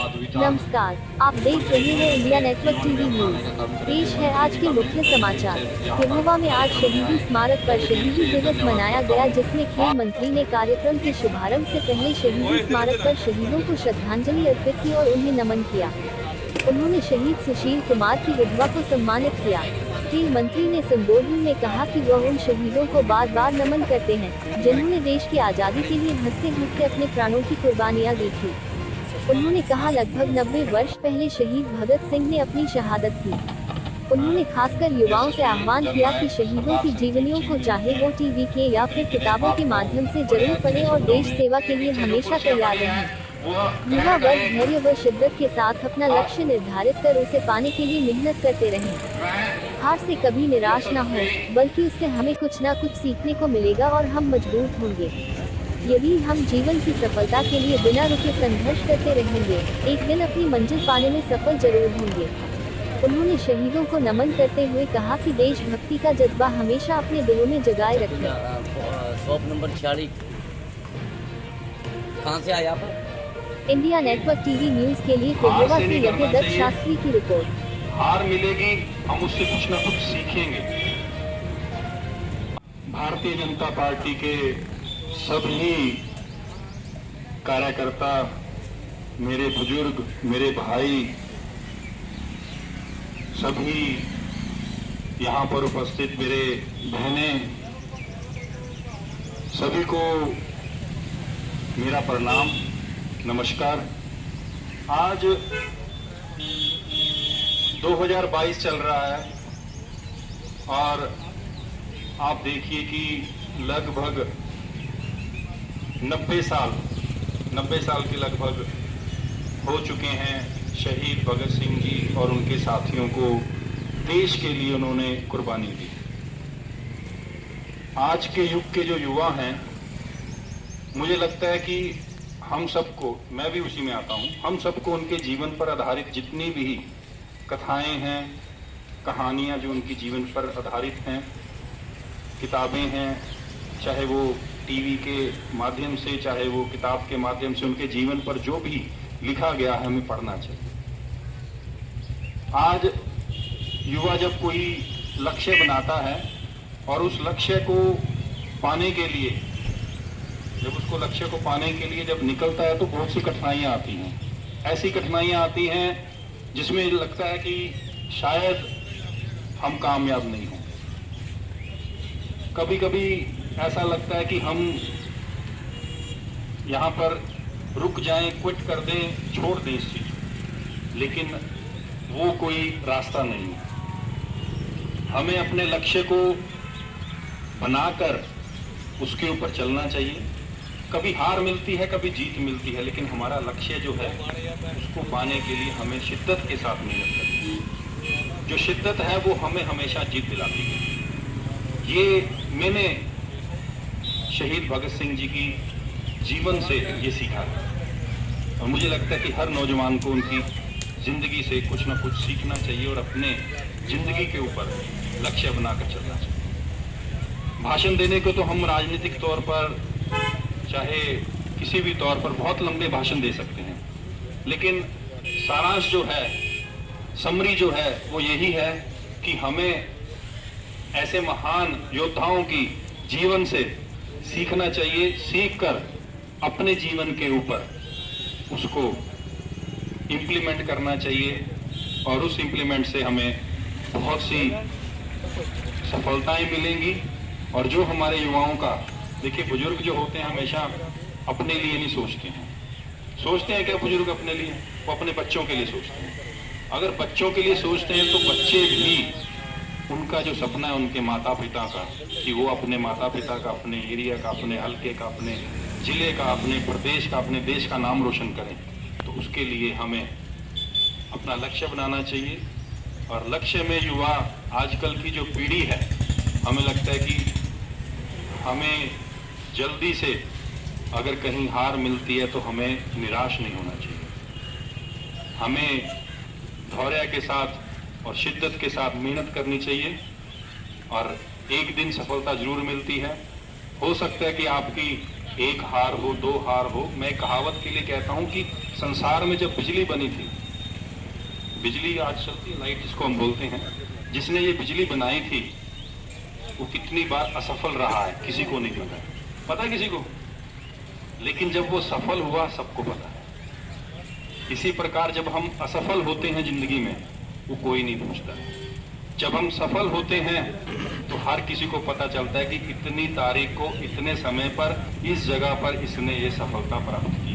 नमस्कार, आप देख रहे हैं इंडिया नेटवर्क टीवी न्यूज। पेश है आज के मुख्य समाचार। पेहोवा में आज शहीदी स्मारक पर शहीदी दिवस मनाया गया, जिसमें खेल मंत्री ने कार्यक्रम के शुभारंभ से पहले शहीदी स्मारक पर शहीदों को श्रद्धांजलि अर्पित की और उन्हें नमन किया। उन्होंने शहीद सुशील कुमार की विधवा को सम्मानित किया। खेल मंत्री ने संबोधन में कहा कि वह उन शहीदों को बार बार नमन करते हैं जिन्होंने देश की आज़ादी के लिए हंसते हंसते अपने प्राणों की कुर्बानियां दी थी। उन्होंने कहा, लगभग 90 वर्ष पहले शहीद भगत सिंह ने अपनी शहादत की। उन्होंने खासकर युवाओं से आह्वान किया कि शहीदों की जीवनियों को चाहे वो टीवी के या फिर किताबों के माध्यम से जरूर पढ़ें और देश सेवा के लिए हमेशा तैयार रहें। युवा वर्ग धैर्य व शिद्दत के साथ अपना लक्ष्य निर्धारित कर उसे पाने के लिए मेहनत करते रहें। हार से कभी निराश न हो, बल्कि उससे हमें कुछ न कुछ सीखने को मिलेगा और हम मजबूत होंगे। यदि हम जीवन की सफलता के लिए बिना रुके संघर्ष करते रहेंगे, एक दिन अपनी मंजिल पाने में सफल जरूर होंगे। उन्होंने शहीदों को नमन करते हुए कहा कि देशभक्ति का जज्बा हमेशा अपने दिलों में जगाए रखें। शॉप नंबर 46 कहाँ से आया आप? इंडिया नेटवर्क टीवी न्यूज के लिए पेहोवा से यज्ञ दत्त शास्त्री की रिपोर्ट। हार मिलेगी, हम उससे कुछ न कुछ सीखेंगे। भारतीय जनता पार्टी के सभी कार्यकर्ता, मेरे बुजुर्ग, मेरे भाई, सभी यहाँ पर उपस्थित मेरे बहनें, सभी को मेरा प्रणाम, नमस्कार। आज 2022 चल रहा है और आप देखिए कि लगभग 90 साल के लगभग हो चुके हैं शहीद भगत सिंह जी और उनके साथियों को देश के लिए उन्होंने कुर्बानी दी। आज के युग के जो युवा हैं, मुझे लगता है कि हम सबको, मैं भी उसी में आता हूं, हम सबको उनके जीवन पर आधारित जितनी भी कथाएं हैं, कहानियां जो उनके जीवन पर आधारित हैं, किताबें हैं, चाहे वो टीवी के माध्यम से, चाहे वो किताब के माध्यम से, उनके जीवन पर जो भी लिखा गया है हमें पढ़ना चाहिए। आज युवा जब कोई लक्ष्य बनाता है और उस लक्ष्य को पाने के लिए, जब उसको लक्ष्य को पाने के लिए जब निकलता है तो बहुत सी कठिनाइयां आती हैं। ऐसी कठिनाइयां आती हैं जिसमें लगता है कि शायद हम कामयाब नहीं हों। कभी कभी ऐसा लगता है कि हम यहाँ पर रुक जाएं, क्विट कर दें, छोड़ दें इस चीज को, लेकिन वो कोई रास्ता नहीं है। हमें अपने लक्ष्य को बनाकर उसके ऊपर चलना चाहिए। कभी हार मिलती है, कभी जीत मिलती है, लेकिन हमारा लक्ष्य जो है उसको पाने के लिए हमें शिद्दत के साथ मेहनत करनी है। जो शिद्दत है वो हमें हमेशा जीत दिलाती है। ये मैंने शहीद भगत सिंह जी की जीवन से ये सीखा है और मुझे लगता है कि हर नौजवान को उनकी जिंदगी से कुछ ना कुछ सीखना चाहिए और अपने जिंदगी के ऊपर लक्ष्य बनाकर चलना चाहिए। भाषण देने को तो हम राजनीतिक तौर पर, चाहे किसी भी तौर पर बहुत लंबे भाषण दे सकते हैं, लेकिन सारांश जो है, समरी जो है, वो यही है कि हमें ऐसे महान योद्धाओं की जीवन से सीखना चाहिए, सीखकर अपने जीवन के ऊपर उसको इम्प्लीमेंट करना चाहिए और उस इम्प्लीमेंट से हमें बहुत सी सफलताएं मिलेंगी। और जो हमारे युवाओं का, देखिए बुजुर्ग जो होते हैं हमेशा अपने लिए नहीं सोचते हैं। सोचते हैं क्या बुजुर्ग अपने लिए? वो अपने बच्चों के लिए सोचते हैं। अगर बच्चों के लिए सोचते हैं तो बच्चे भी, उनका जो सपना है उनके माता पिता का, कि वो अपने माता पिता का, अपने एरिया का, अपने हल्के का, अपने जिले का, अपने प्रदेश का, अपने देश का नाम रोशन करें, तो उसके लिए हमें अपना लक्ष्य बनाना चाहिए। और लक्ष्य में युवा, आजकल की जो पीढ़ी है, हमें लगता है कि हमें जल्दी से अगर कहीं हार मिलती है तो हमें निराश नहीं होना चाहिए। हमें धैर्य के साथ और शिद्दत के साथ मेहनत करनी चाहिए और एक दिन सफलता जरूर मिलती है। हो सकता है कि आपकी एक हार हो, दो हार हो। मैं कहावत के लिए कहता हूं कि संसार में जब बिजली बनी थी, बिजली आज चलती है, लाइट जिसको हम बोलते हैं, जिसने ये बिजली बनाई थी वो कितनी बार असफल रहा है, किसी को नहीं पता है किसी को? लेकिन जब वो सफल हुआ सबको पता है। इसी प्रकार जब हम असफल होते हैं जिंदगी में, वो कोई नहीं पूछता। जब हम सफल होते हैं तो हर किसी को पता चलता है कि इतनी तारीख को इतने समय पर इस जगह पर इसने ये सफलता प्राप्त की।